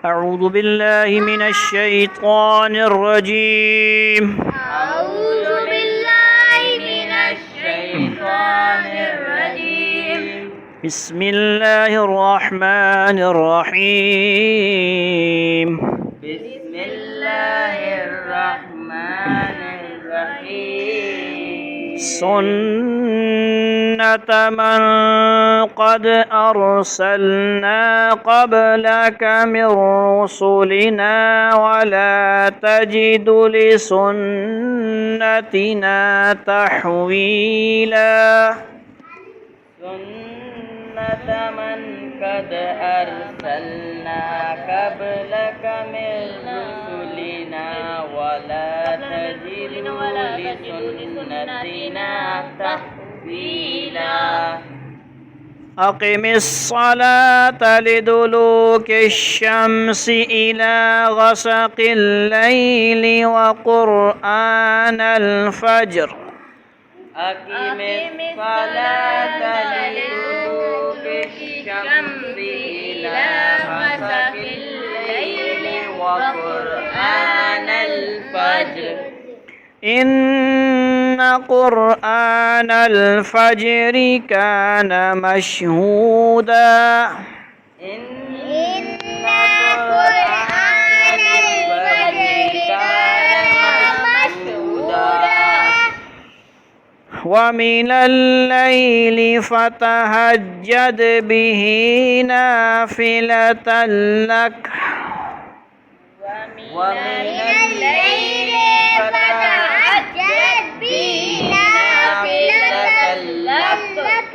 أعوذ بالله من الشيطان الرجيم. أعوذ بالله من الشيطان الرجيم. بسم الله الرحمن الرحيم. بسم الله الرحمن الرحيم. سنة من قد أرسلنا قبلك من رسلنا ولا تجد لسنتنا تحويلا. سنة من قد أرسلنا قبلك من رسلنا ولا تجد لسنتنا تحويلا. أقم الصلاة لدلوك الشمس إلى غسق الليل وقرآن الفجر. أقم الصلاة لدلوك الشمس إلى غسق الليل وقرآن الفجر. إن قرآن الفجر كان مشهودا. إن قرآن الفجر كان مشهودا. ومن الليل فتهجد به نافلة لك. ومن الليل فتهجد به نافلة لك.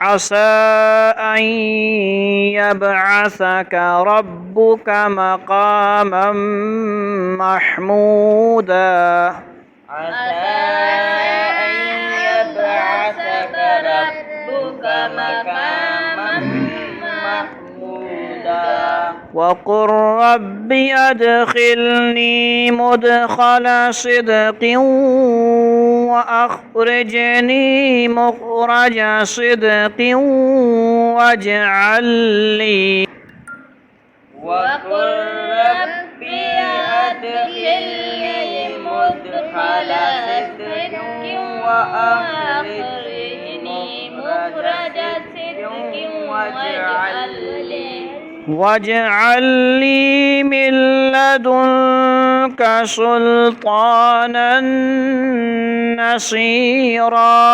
عسى أن يبعثك ربك مقاما محمودا. عسى أن يبعثك ربك مقاما محمودا. وقل رب أدخلني مدخل صدق وأخرجني مخرج صدق واجعل لي. وقل رب أدخلني مدخل صدق وأخرجني مخرج صدق واجعل لي من لدنك سلطانا نصيرا.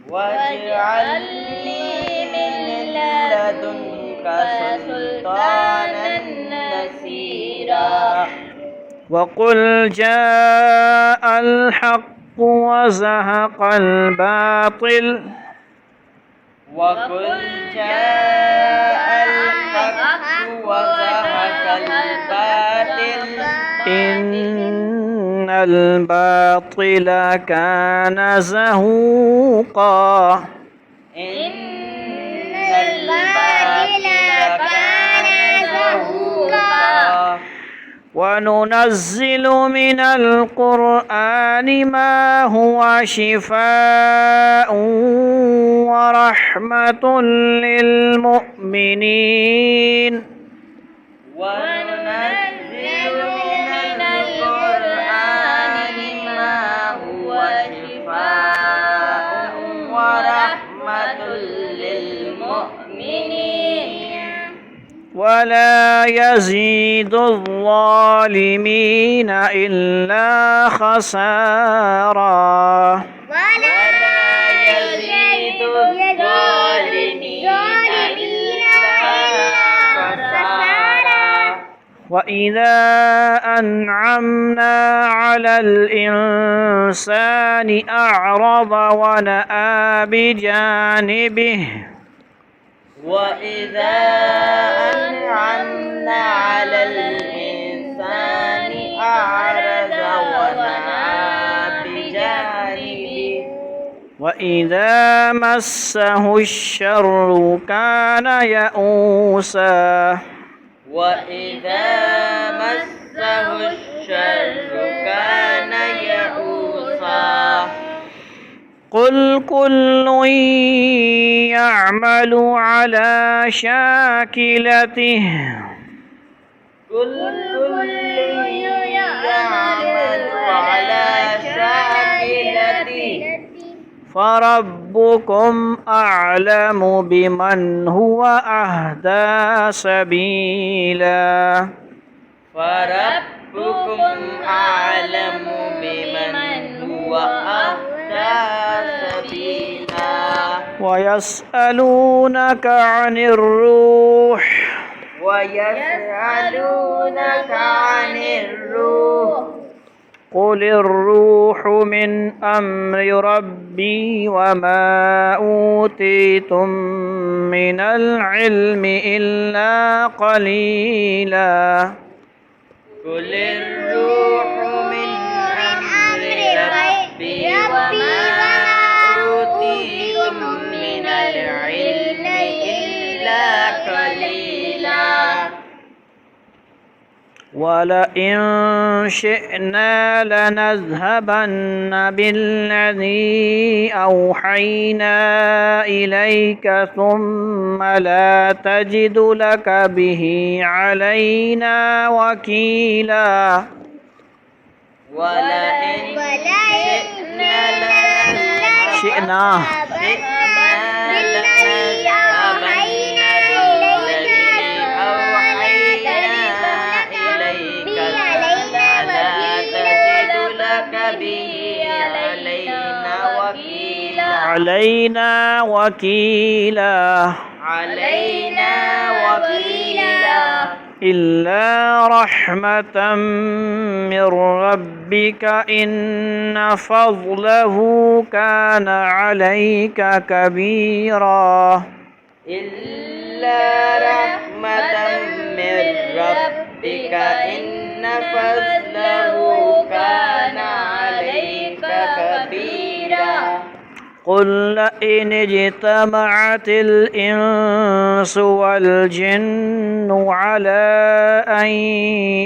واجعل لي من لدنك سلطانا نصيرا. وقل جاء الحق وزهق الباطل. وقل جاء الحق وزهق الباطل. إن الباطل كان زهوقا. إن الباطل كان زهوقا. وننزل من القرآن ما هو شفاء ورحمة للمؤمنين. وننزل من القرآن ما هو شفاء ورحمة للمؤمنين. ولا يزيد الظالمين إلا خسارا. ولا يزيد الظالمين إلا خسارا. وإذا أنعمنا على الإنسان أعرض ونأى بجانبه. وإذا أنعمنا على الإنسان أعرض ونأى بجانبه. وإذا مسه الشر كان يئوسا. وإذا مسه الشر كان يئوسا. قل كل يعمل على شاكلته كل يعمل على شاكلته فربكم أعلم بمن هو أهدى سبيلا فربكم أعلم بمن هو أهدى سبيلا ويسألونك عن الروح ويسألونك عن الروح قل الروح من أمر ربي وما أوتيتم من العلم إلا قليلا قل الروح من أمر ربي وما أوتيتم من العلم إلا قليلا ولئن شئنا لنذهبن بالذي أوحينا إليك ثم لا تجد لك به علينا وكيلا ولئن شئنا علينا وكيلا إلا رحمة من ربك إن فضله كان عليك كبيرا إلا رحمة من ربك إن فضله كان عليك كبيرا قل لئن اجتمعت الإنس والجن على أن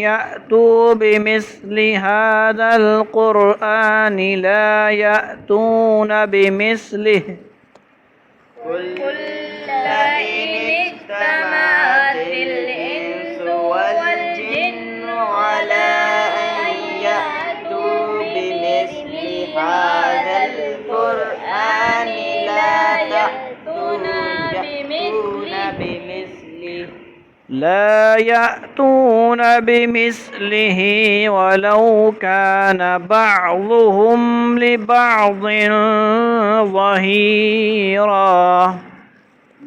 يأتوا بمثل هذا القرآن لا يأتون بمثله قل لئن اجتمعت الإنس والجن على أن يأتوا بمثل هذا القرآن لا يأتون بمثله ولو كان بعضهم لبعض ظهيرا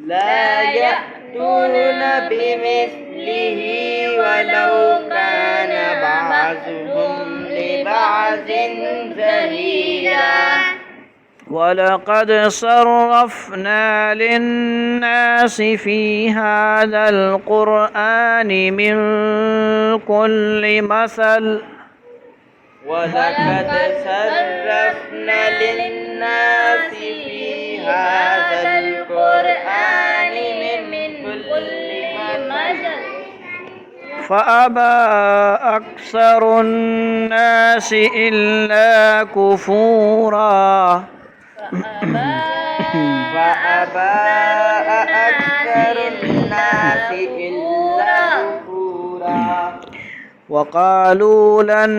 لا يأتون بمثله ولو كان بعضهم لبعض ظهيرا ولقد صرفنا للناس في هذا القرآن من كل مثل ولقد صرفنا للناس في هذا القرآن من كل مثل فأبى أكثر الناس إلا كفورا فأبى أكثر الناس إلا كفورا وقالوا لن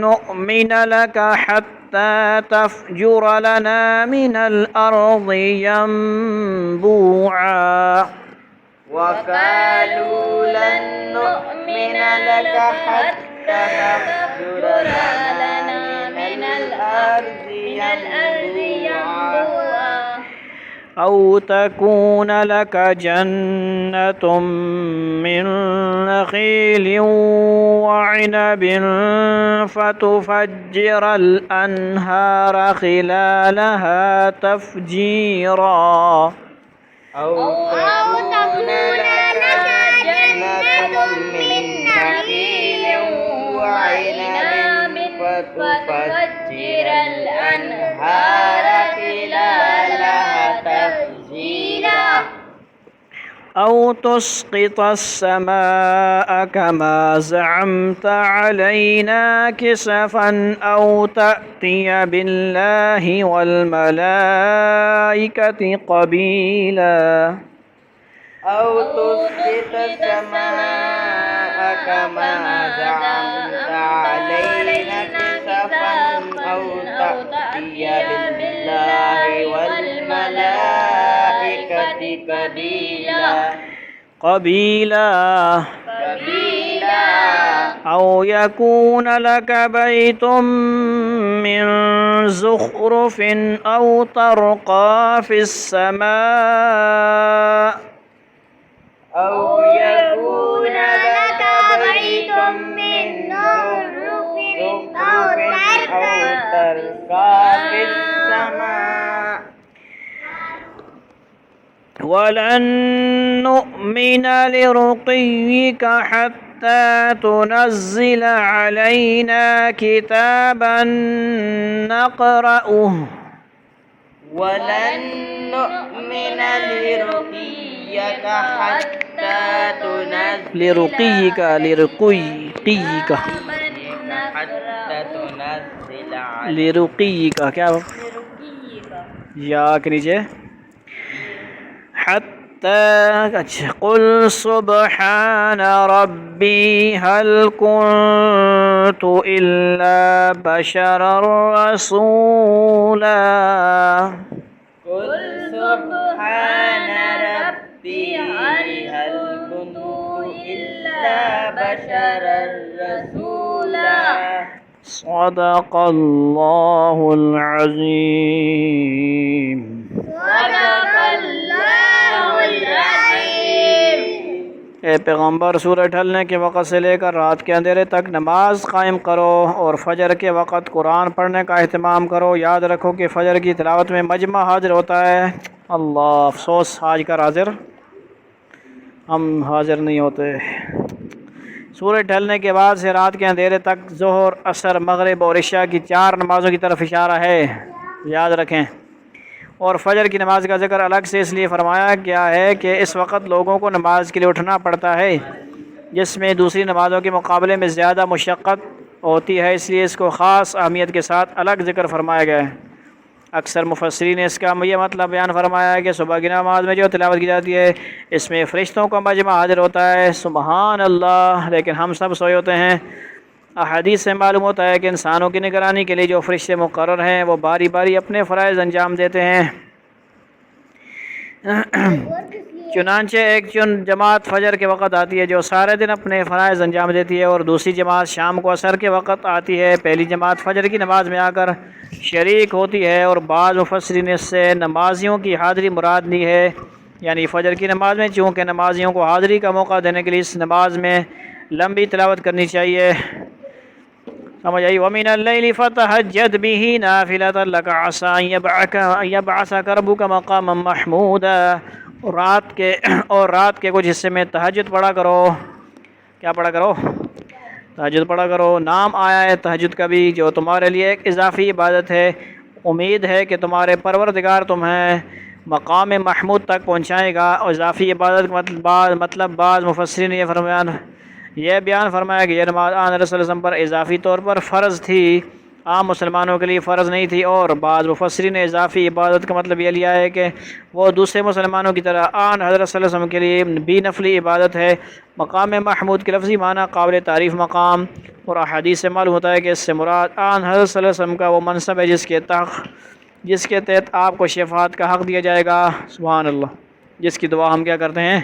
نؤمن لك حتى تفجر لنا من الأرض ينبوعا وقالوا لن نؤمن لك حتى تفجر لنا من الأرض ينبوعا أو تكون لك جنة من نخيل وعنب فتفجر الأنهار خلالها تفجيرا أو تكون لك جنة من نخيل وعنب فتفجر الأنهار خلالها تفجيرا أو تسقط السماء كما زعمت علينا كسفا أو تأتي بالله والملائكة قبيلا أو تسقط السماء كما زعمت علينا كسفا أو تأتي بالله والملائكة قبيلا أو يكون لك بيت من زخرف أو ترقى في السماء أو يكون لك بيت من زخرف أو ترقى في السماء ولن نؤمن لرقيك حتى تنزل علينا كتابا نقرأه ولن نؤمن لرقيك حتى تنزل لرقيك لرقيك کیا یا کے نیچے حتى قل سبحان ربي هل كنت إلا بشرا رسولا قل سبحان ربي هل كنت إلا بشرا رسولا صدق الله العظيم صدق اللہ العظیم۔ اے پیغمبر سورہ ڈھلنے کے وقت سے لے کر رات کے اندھیرے تک نماز قائم کرو اور فجر کے وقت قرآن پڑھنے کا اہتمام کرو۔ یاد رکھو کہ فجر کی تلاوت میں مجمع حاضر ہوتا ہے۔ اللہ افسوس آج کر حاضر ہم حاضر نہیں ہوتے۔ سورج ڈھلنے کے بعد سے رات کے اندھیرے تک ظہر، عصر، مغرب اور عشاء کی 4 نمازوں کی طرف اشارہ ہے، یاد رکھیں۔ اور فجر کی نماز کا ذکر الگ سے اس لیے فرمایا گیا ہے کہ اس وقت لوگوں کو نماز کے لیے اٹھنا پڑتا ہے، جس میں دوسری نمازوں کے مقابلے میں زیادہ مشقت ہوتی ہے، اس لیے اس کو خاص اہمیت کے ساتھ الگ ذکر فرمایا گیا ہے۔ اکثر مفسرین نے اس کا یہ مطلب بیان فرمایا ہے کہ صبح کی نماز میں جو تلاوت کی جاتی ہے اس میں فرشتوں کا مجمع حاضر ہوتا ہے، سبحان اللہ، لیکن ہم سب سوئے ہوتے ہیں۔ احادیث سے معلوم ہوتا ہے کہ انسانوں کی نگرانی کے لیے جو فرشتے مقرر ہیں وہ باری باری اپنے فرائض انجام دیتے ہیں۔ چنانچہ ایک جماعت فجر کے وقت آتی ہے جو سارے دن اپنے فرائض انجام دیتی ہے، اور دوسری جماعت شام کو عصر کے وقت آتی ہے۔ پہلی جماعت فجر کی نماز میں آ کر شریک ہوتی ہے، اور بعض مفسرین نے اس سے نمازیوں کی حاضری مراد لی ہے، یعنی فجر کی نماز میں چونکہ نمازیوں کو حاضری کا موقع دینے کے لیے اس نماز میں لمبی تلاوت کرنی چاہیے۔ سمجھ آئی؟ وَمِنَ اللَّيْلِ فَتَهَجَّدْ بِهِ نَافِلَةً لَكَ عَسَىٰ أَن يَبْعَثَكَ رَبُّكَ مَقَامًا مَحْمُودًا۔ اور رات کے کچھ حصے میں تہجد پڑھا کرو۔ کیا پڑھا کرو؟ تہجد پڑھا کرو۔ نام آیا ہے تہجد کا بھی، جو تمہارے لیے ایک اضافی عبادت ہے۔ امید ہے کہ تمہارے پروردگار تمہیں مقام محمود تک پہنچائے گا۔ اور اضافی عبادت کا مطلب بعض مفسرین نے یہ بیان فرمایا کہ یہ نماز آن رسول اللہ پر اضافی طور پر فرض تھی، عام مسلمانوں کے لیے فرض نہیں تھی۔ اور بعض مفسرین نے اضافی عبادت کا مطلب یہ لیا ہے کہ وہ دوسرے مسلمانوں کی طرح آن حضرت صلی اللہ علیہ وسلم کے لیے بھی نفلی عبادت ہے۔ مقام محمود کے لفظی معنی قابل تعریف مقام، اور احادیث سے معلوم ہوتا ہے کہ اس سے مراد آن حضرت صلی اللہ علیہ وسلم کا وہ منصب ہے جس کے تحت آپ کو شفاعت کا حق دیا جائے گا۔ سبحان اللہ، جس کی دعا ہم کیا کرتے ہیں؟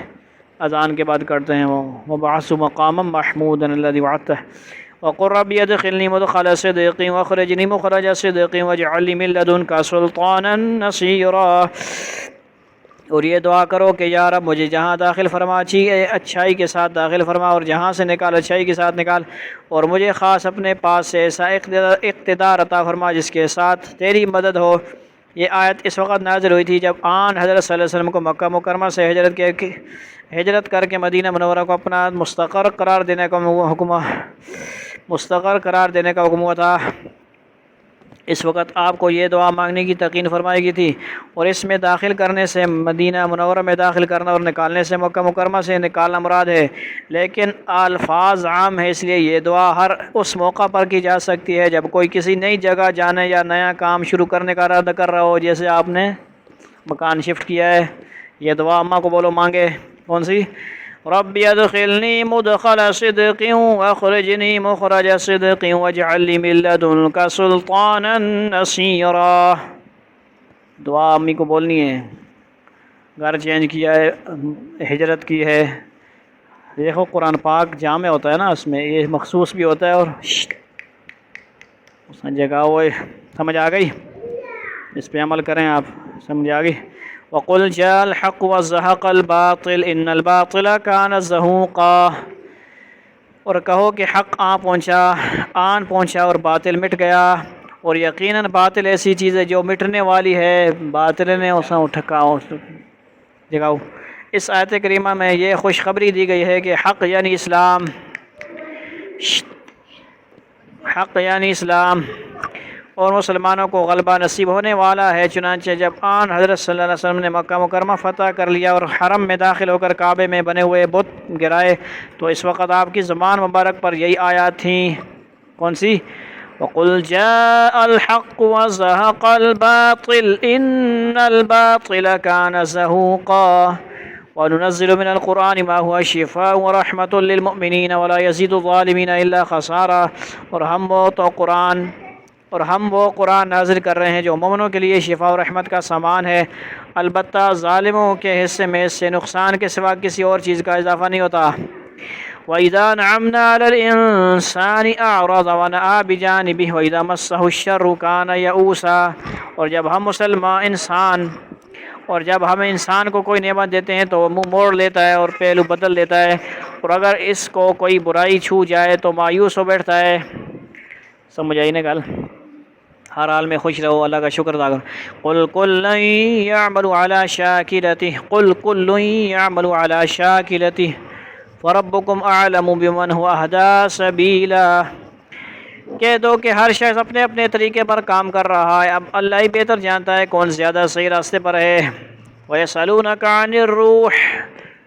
اذان کے بعد کرتے ہیں، وہ وَبَعَثُ مَقَامًا مَحْمُودًا الَّذِي وَعَدتَّهُ وَقُلْ رَبِّ ادْخِلْنِي مُدْخَلَ صِدْقٍ وَأَخْرِجْنِي مُخْرَجَ صِدْقٍ وَاجْعَل لِّي مِن لَّدُنكَ سُلْطَانًا نَصِيرًا۔ اور یہ دعا کرو کہ یا رب مجھے جہاں داخل فرما اچھائی کے ساتھ داخل فرما، اور جہاں سے نکال اچھائی کے ساتھ نکال، اور مجھے خاص اپنے پاس سے ایسا اقتدار عطا فرما جس کے ساتھ تیری مدد ہو۔ یہ آیت اس وقت نازل ہوئی تھی جب آن حضرت صلی اللہ علیہ وسلم کو مکہ مکرمہ سے ہجرت کر کے مدینہ منورہ کو اپنا مستقر قرار دینے کا حکم ہوا تھا۔ اس وقت آپ کو یہ دعا مانگنے کی تلقین فرمائی گئی تھی، اور اس میں داخل کرنے سے مدینہ منورہ میں داخل کرنا اور نکالنے سے مکہ مکرمہ سے نکالنا مراد ہے، لیکن الفاظ عام ہے، اس لیے یہ دعا ہر اس موقع پر کی جا سکتی ہے جب کوئی کسی نئی جگہ جانے یا نیا کام شروع کرنے کا ارادہ کر رہا ہو، جیسے آپ نے مکان شفٹ کیا ہے۔ یہ دعا اماں کو بولو، مانگے کون سی؟ ربی ادخلنی مدخل صدق واخرجنی مخرج صدق واجعل لی من لدنک سلطانا نصیرا۔ دعا امی کو بولنی ہے۔ گھر چینج کیا ہے، ہجرت کی ہے، دیکھو قرآن پاک جامع ہوتا ہے نا، اس میں یہ مخصوص بھی ہوتا ہے، اور اس جگہ وہ سمجھ آ گئی، اس پہ عمل کریں آپ، سمجھ آ گئی۔ وَقُلْ جَاءَ الْحَقُّ وَزَهَقَ الْبَاطِلُ إِنَّ الْبَاطِلَ كَانَ زَهُوقًا، اور کہو کہ حق آن پہنچا اور باطل مٹ گیا، اور یقیناً باطل ایسی چیز ہے جو مٹنے والی ہے، باطل نے اسے ٹھکاؤ جگاؤ۔ اس آیت کریمہ میں یہ خوشخبری دی گئی ہے کہ حق یعنی اسلام اور مسلمانوں کو غلبہ نصیب ہونے والا ہے۔ چنانچہ جب آن حضرت صلی اللہ علیہ وسلم نے مکہ مکرمہ فتح کر لیا اور حرم میں داخل ہو کر کعبے میں بنے ہوئے بت گرائے، تو اس وقت آپ کی زبان مبارک پر یہی آیات تھیں، کون سی؟ وَقُلْ جَاءَ الْحَقُّ وَزَهَقَ الْبَاطِلُ إِنَّ الْبَاطِلَ كَانَ زَهُوقًا وَنُنَزِّلُ مِنَ الْقُرْآنِ مَا هُوَ شِفَاءٌ وَرَحْمَةٌ لِّلْمُؤْمِنِينَ وَلَا يَزِيدُ الظَّالِمِينَ إِلَّا خَسَارًا، اور ہم وہ قرآن نازل کر رہے ہیں جو مومنوں کے لیے شفا و رحمت کا سامان ہے، البتہ ظالموں کے حصے میں اس سے نقصان کے سوا کسی اور چیز کا اضافہ نہیں ہوتا۔ وَإِذَا نَعَمْنَا عَلَى الْإِنسَانِ أَعْرَضَ وَنَأَىٰ بِجَانِبِهِ وَإِذَا مَسَّهُ الشَّرُّ كَانَ يَئُوسًا، اور جب ہم انسان کو کوئی نعمت دیتے ہیں تو وہ منہ موڑ لیتا ہے اور پہلو بدل لیتا ہے، اور اگر اس کو کوئی برائی چھو جائے تو مایوس ہو بیٹھتا ہے۔ سمجھ آئی نا گل؟ ہر حال میں خوش رہو، اللہ کا شکر ادا کرو۔ قُلْ كُلٌّ يَعْمَلُ عَلَى شَاكِلَتِهِ قُلْ كُلٌّ يَعْمَلُ عَلَى شَاكِلَتِهِ فَرَبُّكُمْ أَعْلَمُ بِمَنْ هُوَ أَهْدَىٰ سَبِيلًا، کہہ دو کہ ہر شخص اپنے اپنے طریقے پر کام کر رہا ہے، اب اللہ ہی بہتر جانتا ہے کون زیادہ صحیح راستے پر ہے۔ وَيَسْأَلُونَكَ عَنِ الرُّوحِ،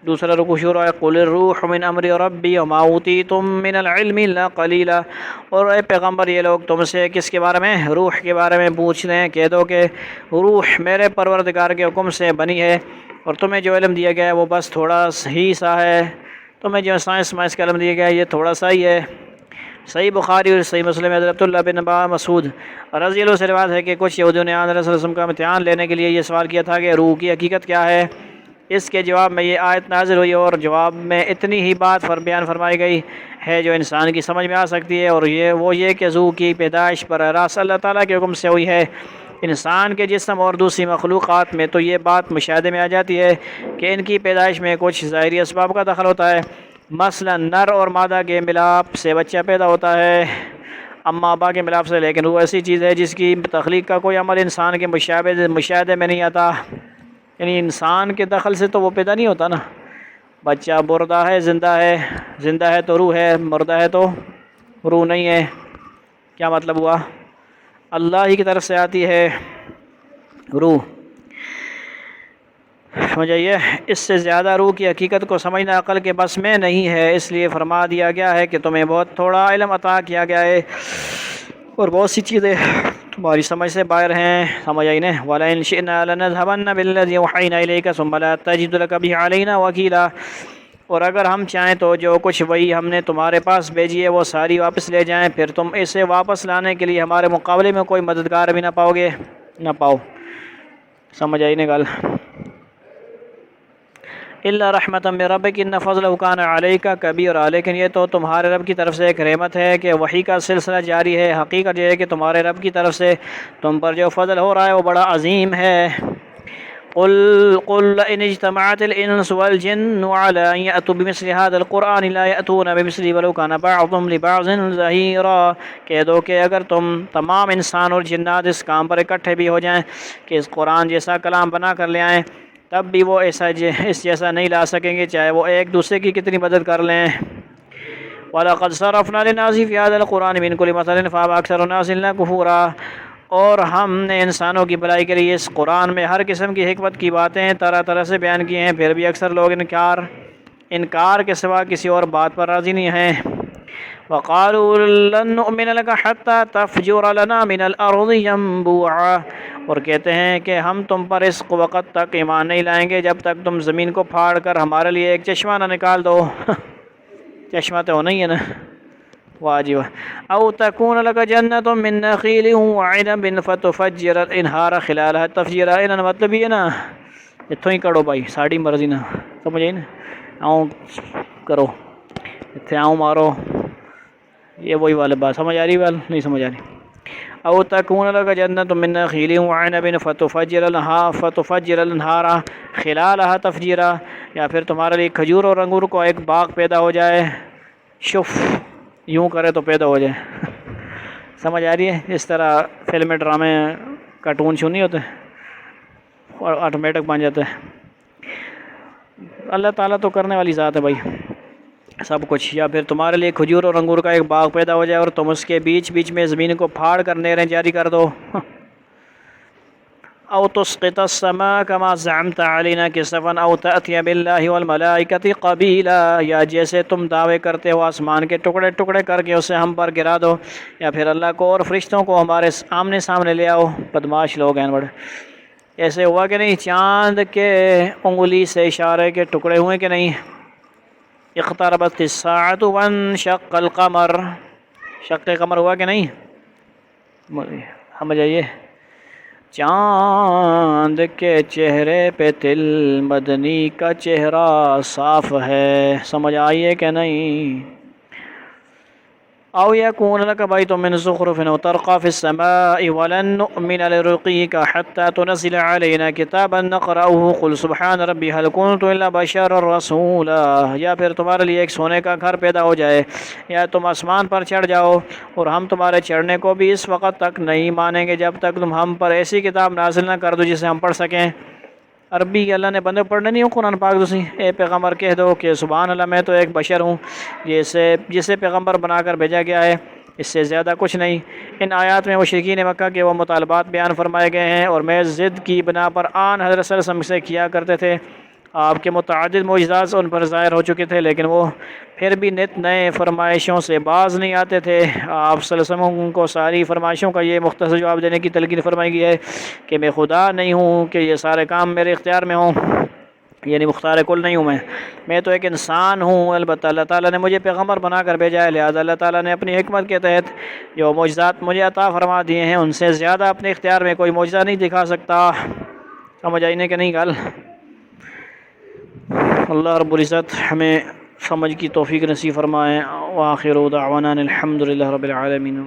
دوسرا رکوع شروع ہے، قُلِ الرُّوحُ مِنْ أَمْرِ رَبِّي وَمَا أُوتِيتُم مِّنَ الْعِلْمِ إِلَّا قَلِيلًا، اور اے پیغمبر یہ لوگ تم سے کس کے بارے میں؟ روح کے بارے میں پوچھ رہے ہیں، کہہ دو کہ روح میرے پروردگار کے حکم سے بنی ہے، اور تمہیں جو علم دیا گیا ہے وہ بس تھوڑا ہی سا ہے، تمہیں جو سائنس کا علم دیا گیا ہے یہ تھوڑا سا ہی ہے۔ صحیح بخاری اور صحیح مسلم حضرت عبداللہ بن مسعود رضی اللہ عنہ سے روایت ہے کہ کچھ یہودیوں نے حضرت صلی اللہ علیہ وسلم کا امتحان لینے کے لیے یہ سوال کیا تھا کہ روح کی حقیقت کیا ہے؟ اس کے جواب میں یہ آیت نازل ہوئی، اور جواب میں اتنی ہی بات بیان فرمائی گئی ہے جو انسان کی سمجھ میں آ سکتی ہے، اور یہ کہ روح کی پیدائش براہ راست اللہ تعالیٰ کے حکم سے ہوئی ہے۔ انسان کے جسم اور دوسری مخلوقات میں تو یہ بات مشاہدے میں آ جاتی ہے کہ ان کی پیدائش میں کچھ ظاہری اسباب کا دخل ہوتا ہے، مثلا نر اور مادہ کے ملاپ سے بچہ پیدا ہوتا ہے، اماں ابا کے ملاپ سے، لیکن وہ ایسی چیز ہے جس کی تخلیق کا کوئی عمل انسان کے مشاہدے میں نہیں آتا، یعنی انسان کے دخل سے تو وہ پیدا نہیں ہوتا نا۔ بچہ مردہ ہے، زندہ ہے تو روح ہے، مردہ ہے تو روح نہیں ہے، کیا مطلب ہوا؟ اللہ ہی کی طرف سے آتی ہے روح، سمجھئیے؟ اس سے زیادہ روح کی حقیقت کو سمجھنا عقل کے بس میں نہیں ہے، اس لیے فرما دیا گیا ہے کہ تمہیں بہت تھوڑا علم عطا کیا گیا ہے، اور بہت سی چیزیں تمہاری سمجھ سے باہر ہیں، سمجھ آئی نا؟ وَلَئِنْ شِئْنَا لَنَذْهَبَنَّ بِالَّذِي أَوْحَيْنَا إِلَيْكَ ثُمَّ لَا تَجِدُ لَكَ بِهِ عَلَيْنَا وَكِيلًا، اور اگر ہم چاہیں تو جو کچھ وہی ہم نے تمہارے پاس بھیجی ہے وہ ساری واپس لے جائیں، پھر تم اسے واپس لانے کے لیے ہمارے مقابلے میں کوئی مددگار بھی نہ پاؤ۔ سمجھ آئی نا گل؟ الا رحمۃ من ربک ان فضلہ کان علیک کبیرا، لیکن یہ تو تمہارے رب کی طرف سے ایک رحمت ہے کہ وحی کا سلسلہ جاری ہے، حقیقت یہ ہے کہ تمہارے رب کی طرف سے تم پر جو فضل ہو رہا ہے وہ بڑا عظیم ہے۔ قل ان اجتمعت الانس والجن على ان ياتوا بمثل هذا القران لا ياتون بمثله ولو كان بعضهم لبعض ظهيرا، کہہ دو کہ اگر تم تمام انسان اور جنات اس کام پر اکٹھے بھی ہو جائیں کہ اس قرآن جیسا کلام بنا کر لے آئیں، تب بھی وہ اس جیسا نہیں لا سکیں گے، چاہے وہ ایک دوسرے کی کتنی مدد کر لیں۔ وَلَقَدْ صَرَفْنَا لِلنَّاسِ فِي هَذَا الْقُرْآنِ مِنْ كُلِّ مَثَلٍ فَأَبَى أَكْثَرُ النَّاسِ إِلَّا كُفُورًا، اور ہم نے انسانوں کی بھلائی کے لیے اس قرآن میں ہر قسم کی حکمت کی باتیں طرح طرح سے بیان کی ہیں، پھر بھی اکثر لوگ انکار کے سوا کسی اور بات پر راضی نہیں ہیں۔ وَقَالُوا لَن نُؤْمِنَ لَكَ حَتَّى تَفْجُرَ لَنَا مِنَ الْأَرْضِ يَنبُوعًا، اور کہتے ہیں کہ ہم تم پر اس وقت تک ایمان نہیں لائیں گے جب تک تم زمین کو پھاڑ کر ہمارے لیے ایک چشمہ نہ نکال دو۔ چشمہ تو ہونا ہی ہے نا، واجب۔ او تکون لک جنت من نخیل وعنب فتفجر الانہار خلالها تفجیرا، انہاں مطلب یہ نا اتوں ہی کڑو بھائی، ساڑی مرضی نا، سمجھ آئی نا، آؤں کرو اتنے آؤں مارو، یہ وہی والا بات سمجھ آ رہی، وال نہیں سمجھ آ رہی۔ او تکون لک جنت من نخیل وعنب فتفجر الانہار خلالها تفجیرا، یا پھر تمہارے لیے کھجور اور انگور کو ایک باغ پیدا ہو جائے، شف یوں کرے تو پیدا ہو جائے۔ سمجھ آ رہی ہے؟ اس طرح فلمیں ڈرامے کارٹون شو نہیں ہوتے اور آٹومیٹک بن جاتا ہے۔ اللہ تعالیٰ تو کرنے والی ذات ہے بھائی سب کچھ۔ یا پھر تمہارے لیے کھجور اور انگور کا ایک باغ پیدا ہو جائے اور تم اس کے بیچ بیچ میں زمین کو پھاڑ کر نہریں جاری کر دو۔ او تسقط السماء كما زعمت علينا كسفا او تأتي بالله والملائكة قبيلا، یا جیسے تم دعوے کرتے ہو آسمان کے ٹکڑے ٹکڑے کر کے اسے ہم پر گرا دو، یا پھر اللہ کو اور فرشتوں کو ہمارے آمنے سامنے لے آؤ۔ بدماش لوگ ہیں بڑے۔ ایسے ہوا کہ نہیں، چاند کے انگلی سے اشارے کے ٹکڑے ہوئے کہ نہیں؟ اقتربت الساعة وانشق القمر، شق قمر ہوا کہ نہیں؟ سمجھ آئیے؟ چاند کے چہرے پہ تل مدنی کا چہرہ صاف ہے، سمجھ آئیے کہ نہیں؟ او یکون لک بیت من زخرف او ترقى في السماء ولن نؤمن لرقيك حتى تنزل علينا كتابا نقرأه قل سبحان ربي هل كنت الا بشرا رسولا، یا پھر تمہارے لیے ایک سونے کا گھر پیدا ہو جائے، یا تم آسمان پر چڑھ جاؤ، اور ہم تمہارے چڑھنے کو بھی اس وقت تک نہیں مانیں گے جب تک تم ہم پر ایسی کتاب نازل نہ کر دو جسے ہم پڑھ سکیں۔ عربی اللہ نے بندے پڑھنے نہیں ہوں قرآن پاک دوسری، اے پیغمبر کہہ دو کہ سبحان اللہ میں تو ایک بشر ہوں جسے پیغمبر بنا کر بھیجا گیا ہے، اس سے زیادہ کچھ نہیں۔ ان آیات میں مشرکین مکہ کے وہ مطالبات بیان فرمائے گئے ہیں اور میں ضد کی بنا پر آن حضرت صلی اللہ علیہ وسلم سے کیا کرتے تھے۔ آپ کے متعدد معجزات ان پر ظاہر ہو چکے تھے، لیکن وہ پھر بھی نت نئے فرمائشوں سے باز نہیں آتے تھے۔ آپ صلی اللہ علیہ وسلم کو ساری فرمائشوں کا یہ مختصر جواب دینے کی تلقین فرمائی گئی ہے کہ میں خدا نہیں ہوں کہ یہ سارے کام میرے اختیار میں ہوں، یعنی مختار کل نہیں ہوں میں تو ایک انسان ہوں، البتہ اللہ تعالیٰ نے مجھے پیغمبر بنا کر بھیجا ہے، لہٰذا اللہ تعالیٰ نے اپنی حکمت کے تحت جو معجزات مجھے عطا فرما دیے ہیں ان سے زیادہ اپنے اختیار میں کوئی معجزہ نہیں دکھا سکتا۔ سمجھ آئی نہیں کہ نہیں گل؟ اللہ رب العزت ہمیں سمجھ کی توفیق نصیب فرمائے۔ وآخر دعوانا الحمد للہ رب العالمین۔